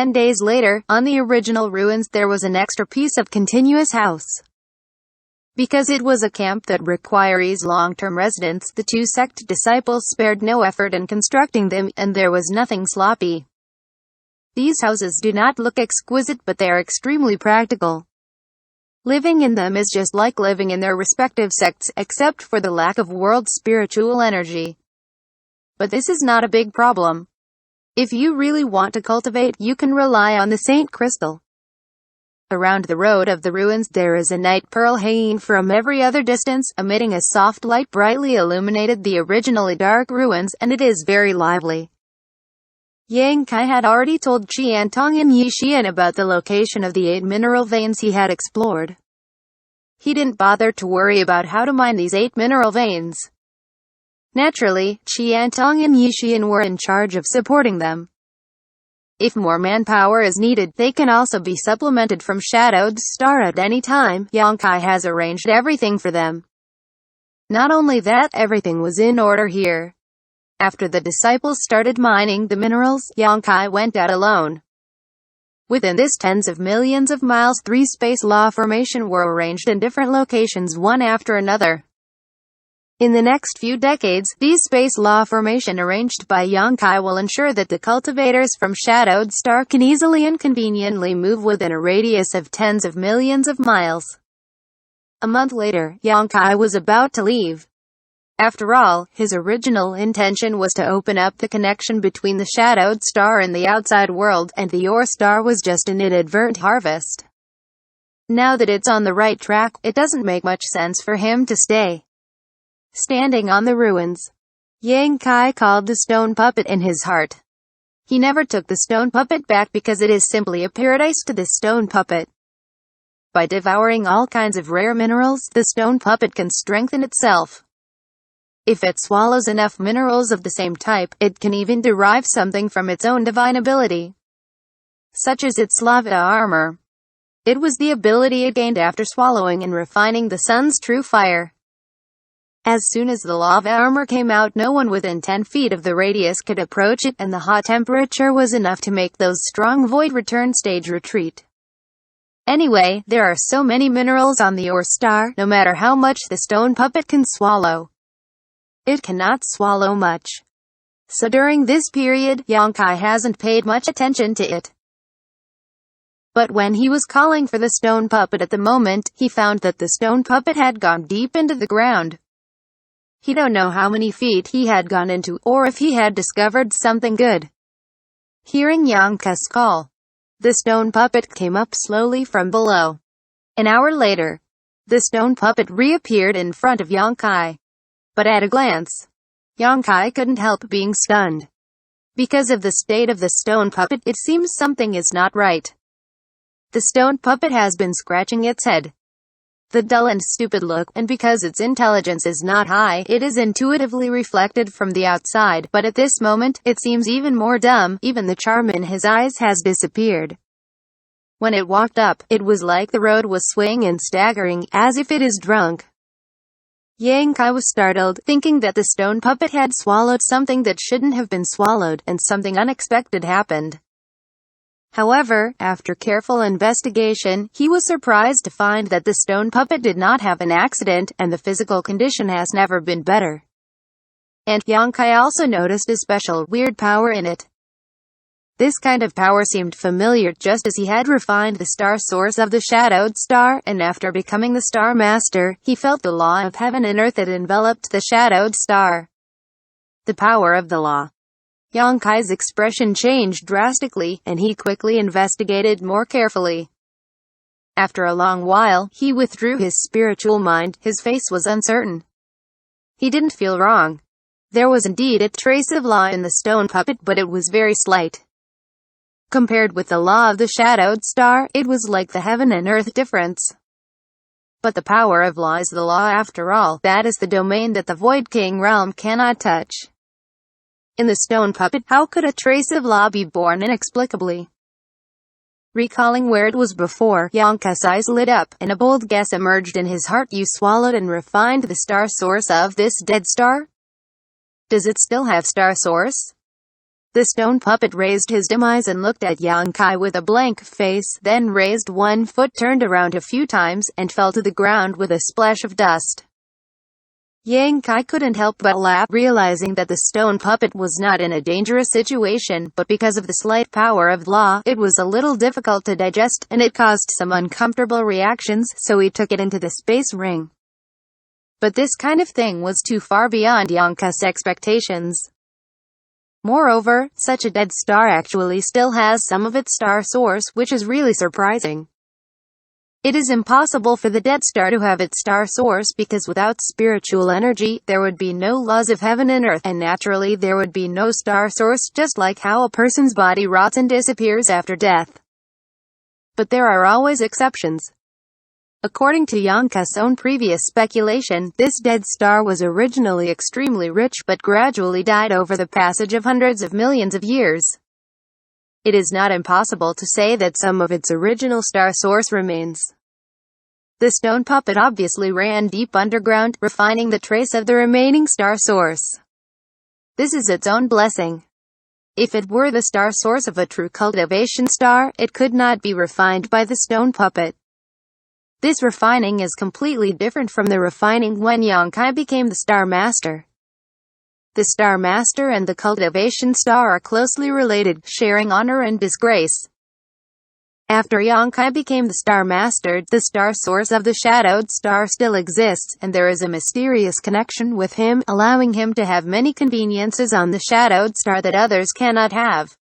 10 days later, on the original ruins there was an extra piece of continuous house. Because it was a camp that requires long-term residence, the two sect disciples spared no effort in constructing them, and there was nothing sloppy. These houses do not look exquisite, but they are extremely practical. Living in them is just like living in their respective sects, except for the lack of world spiritual energy. But this is not a big problem. If you really want to cultivate, you can rely on the Saint Crystal. Around the road of the ruins there is a night pearl hanging from every other distance, emitting a soft light brightly illuminated the originally dark ruins, and it is very lively. Xianxia had already told Qiantong and Yixian about the location of the 8 mineral veins he had explored. He didn't bother to worry about how to mine these 8 mineral veins. Naturally, Qiantong and Yixian were in charge of supporting them. If more manpower is needed, they can also be supplemented from Shadowed Star at any time. Xianxia has arranged everything for them. Not only that, everything was in order here. After the disciples started mining the minerals, Xianxia went out alone. Within this tens of millions of miles, 3 space law formation were arranged in different locations one after another. In the next few decades, these space law formation arranged by Xianxia will ensure that the cultivators from Shadowed Star can easily and conveniently move within a radius of tens of millions of miles. A month later, Xianxia was about to leave. After all, his original intention was to open up the connection between the Shadowed Star and the outside world, and the Ore Star was just an inadvertent harvest. Now that it's on the right track, it doesn't make much sense for him to stay. Standing on the ruins, Xianxia called the stone puppet in his heart. He never took the stone puppet back because it is simply a paradise to the stone puppet. By devouring all kinds of rare minerals, the stone puppet can strengthen itself. If it swallows enough minerals of the same type, it can even derive something from its own divine ability, such as its lava armor. It was the ability it gained after swallowing and refining the sun's true fire. As soon as the lava armor came out, no one within 10 feet of the radius could approach it, and the hot temperature was enough to make those strong void return stage retreat. Anyway, there are so many minerals on the Ore Star, no matter how much the stone puppet can swallow, it cannot swallow much. So during this period, Xianxia hasn't paid much attention to it. But when he was calling for the stone puppet at the moment, he found that the stone puppet had gone deep into the ground. He don't know how many feet he had gone into, or if he had discovered something good. Hearing Xianxia's call, the stone puppet came up slowly from below. An hour later, the stone puppet reappeared in front of Xianxia. But at a glance, Xianxia couldn't help being stunned. Because of the state of the stone puppet, it seems something is not right. The stone puppet has been scratching its head. The dull and stupid look, and because its intelligence is not high, it is intuitively reflected from the outside, but at this moment, it seems even more dumb. Even the charm in his eyes has disappeared. When it walked up, it was like the road was swaying and staggering, as if it is drunk. Xianxia was startled, thinking that the stone puppet had swallowed something that shouldn't have been swallowed, and something unexpected happened. However, after careful investigation, he was surprised to find that the stone puppet did not have an accident, and the physical condition has never been better. And Xianxia also noticed a special, weird power in it. This kind of power seemed familiar, just as he had refined the Star Source of the Shadowed Star, and after becoming the Star Master, he felt the law of heaven and earth that enveloped the Shadowed Star. The power of the law. Xianxia's expression changed drastically, and he quickly investigated more carefully. After a long while, he withdrew his spiritual mind. His face was uncertain. He didn't feel wrong. There was indeed a trace of law in the stone puppet, but it was very slight. Compared with the law of the Shadowed Star, it was like the heaven and earth difference. But the power of law is the law after all. That is the domain that the Void King realm cannot touch. In the stone puppet, how could a trace of law be born inexplicably? Recalling where it was before, Xianxia's eyes lit up, and a bold guess emerged in his heart. You swallowed and refined the star source of this dead star? Does it still have star source? The stone puppet raised his dim eyes and looked at Yang Kai with a blank face, then raised one foot, turned around a few times, and fell to the ground with a splash of dust. Yang Kai couldn't help but laugh, realizing that the stone puppet was not in a dangerous situation, but because of the slight power of law, it was a little difficult to digest, and it caused some uncomfortable reactions, so he took it into the space ring. But this kind of thing was too far beyond Yang Kai's expectations. Moreover, such a dead star actually still has some of its star source, which is really surprising. It is impossible for the dead star to have its star source because without spiritual energy, there would be no laws of heaven and earth, and naturally there would be no star source, just like how a person's body rots and disappears after death. But there are always exceptions. According to Yang Kai's own previous speculation, this dead star was originally extremely rich, but gradually died over the passage of hundreds of millions of years. It is not impossible to say that some of its original star source remains. The stone puppet obviously ran deep underground, refining the trace of the remaining star source. This is its own blessing. If it were the star source of a true cultivation star, it could not be refined by the stone puppet. This refining is completely different from the refining when Yang Kai became the Star Master. The Star Master and the cultivation star are closely related, sharing honor and disgrace. After Yang Kai became the Star Master, the star source of the shadowed star still exists, and there is a mysterious connection with him, allowing him to have many conveniences on the shadowed star that others cannot have.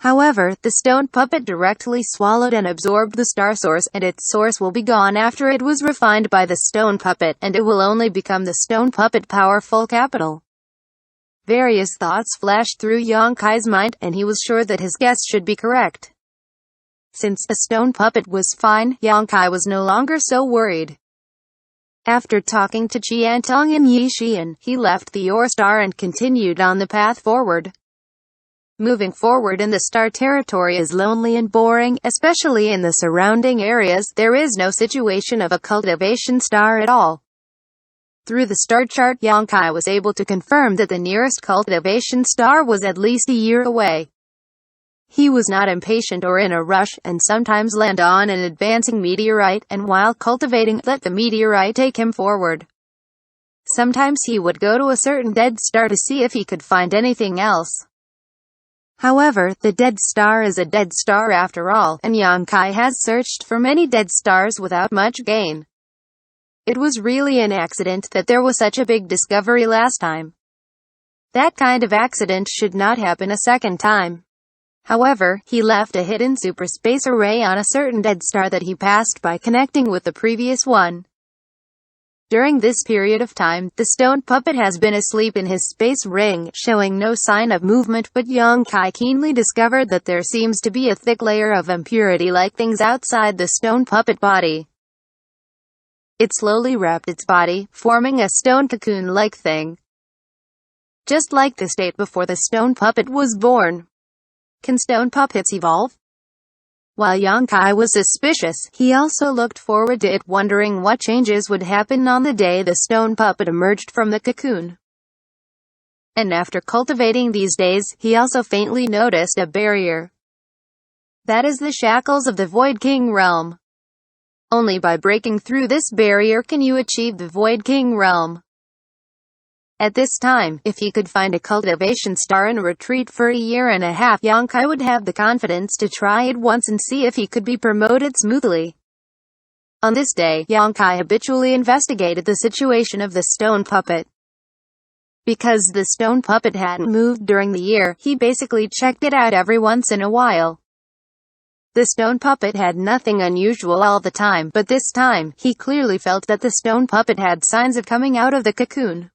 However, the stone puppet directly swallowed and absorbed the star source, and its source will be gone after it was refined by the stone puppet, and it will only become the stone puppet powerful capital. Various thoughts flashed through Yang Kai's mind, and he was sure that his guess should be correct. Since the stone puppet was fine, Yang Kai was no longer so worried. After talking to Qiantong and Yi Xian, he left the Yor Star and continued on the path forward. Moving forward in the star territory is lonely and boring, especially in the surrounding areas. There is no situation of a cultivation star at all. Through the star chart, Yang Kai was able to confirm that the nearest cultivation star was at least a year away. He was not impatient or in a rush, and sometimes land on an advancing meteorite, and while cultivating, let the meteorite take him forward. Sometimes he would go to a certain dead star to see if he could find anything else. However, the dead star is a dead star after all, and Yang Kai has searched for many dead stars without much gain. It was really an accident that there was such a big discovery last time. That kind of accident should not happen a second time. However, he left a hidden superspace array on a certain dead star that he passed by connecting with the previous one. During this period of time, the stone puppet has been asleep in his space ring, showing no sign of movement, but Yang Kai keenly discovered that there seems to be a thick layer of impurity-like things outside the stone puppet body. It slowly wrapped its body, forming a stone cocoon-like thing. Just like the state before the stone puppet was born. Can stone puppets evolve? While Yang Kai was suspicious, he also looked forward to it, wondering what changes would happen on the day the stone puppet emerged from the cocoon. And after cultivating these days, he also faintly noticed a barrier. That is the shackles of the Void King realm. Only by breaking through this barrier can you achieve the Void King realm. At this time, if he could find a cultivation star and retreat for a year and a half, Yang Kai would have the confidence to try it once and see if he could be promoted smoothly. On this day, Yang Kai habitually investigated the situation of the stone puppet. Because the stone puppet hadn't moved during the year, he basically checked it out every once in a while. The stone puppet had nothing unusual all the time, but this time, he clearly felt that the stone puppet had signs of coming out of the cocoon.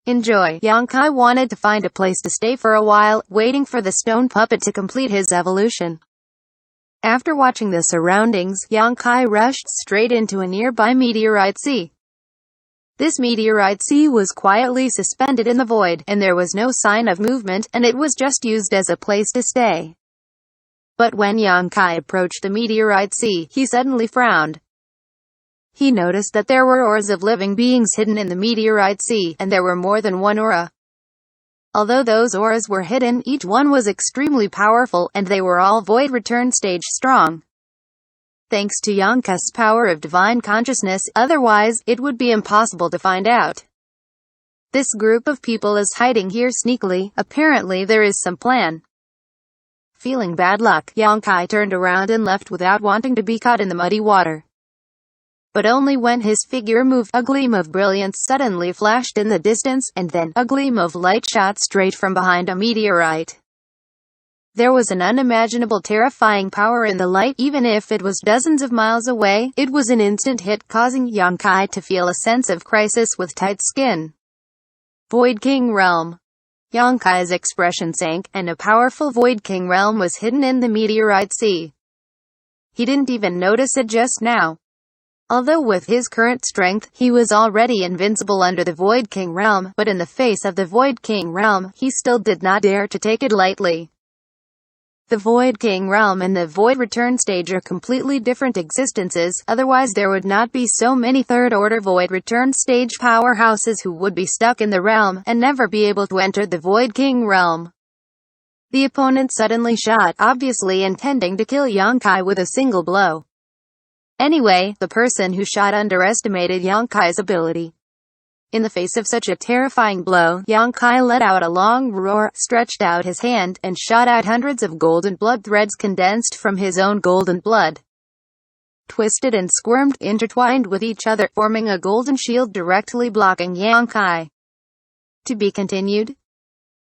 Enjoy. Yang Kai wanted to find a place to stay for a while, waiting for the stone puppet to complete his evolution. After watching the surroundings, Yang Kai rushed straight into a nearby meteorite sea. This meteorite sea was quietly suspended in the void, and there was no sign of movement, and it was just used as a place to stay. But when Yang Kai approached the meteorite sea, he suddenly frowned. He noticed that there were auras of living beings hidden in the meteorite sea, and there were more than one aura. Although those auras were hidden, each one was extremely powerful, and they were all void return stage strong. Thanks to Xianxia's power of divine consciousness, otherwise, it would be impossible to find out. This group of people is hiding here sneakily. Apparently there is some plan. Feeling bad luck, Xianxia turned around and left without wanting to be caught in the muddy water. But only when his figure moved, a gleam of brilliance suddenly flashed in the distance, and then, a gleam of light shot straight from behind a meteorite. There was an unimaginable terrifying power in the light. Even if it was dozens of miles away, it was an instant hit, causing Xianxia to feel a sense of crisis with tight skin. Void King Realm. Xianxia's expression sank, and a powerful Void King Realm was hidden in the meteorite sea. He didn't even notice it just now. Although with his current strength, he was already invincible under the Void King Realm, but in the face of the Void King Realm, he still did not dare to take it lightly. The Void King Realm and the Void Return Stage are completely different existences, otherwise there would not be so many third-order Void Return Stage powerhouses who would be stuck in the realm, and never be able to enter the Void King Realm. The opponent suddenly shot, obviously intending to kill Xianxia with a single blow. Anyway, the person who shot underestimated Xianxia's ability. In the face of such a terrifying blow, Xianxia let out a long roar, stretched out his hand, and shot out hundreds of golden blood threads condensed from his own golden blood. Twisted and squirmed, intertwined with each other, forming a golden shield directly blocking Xianxia. To be continued.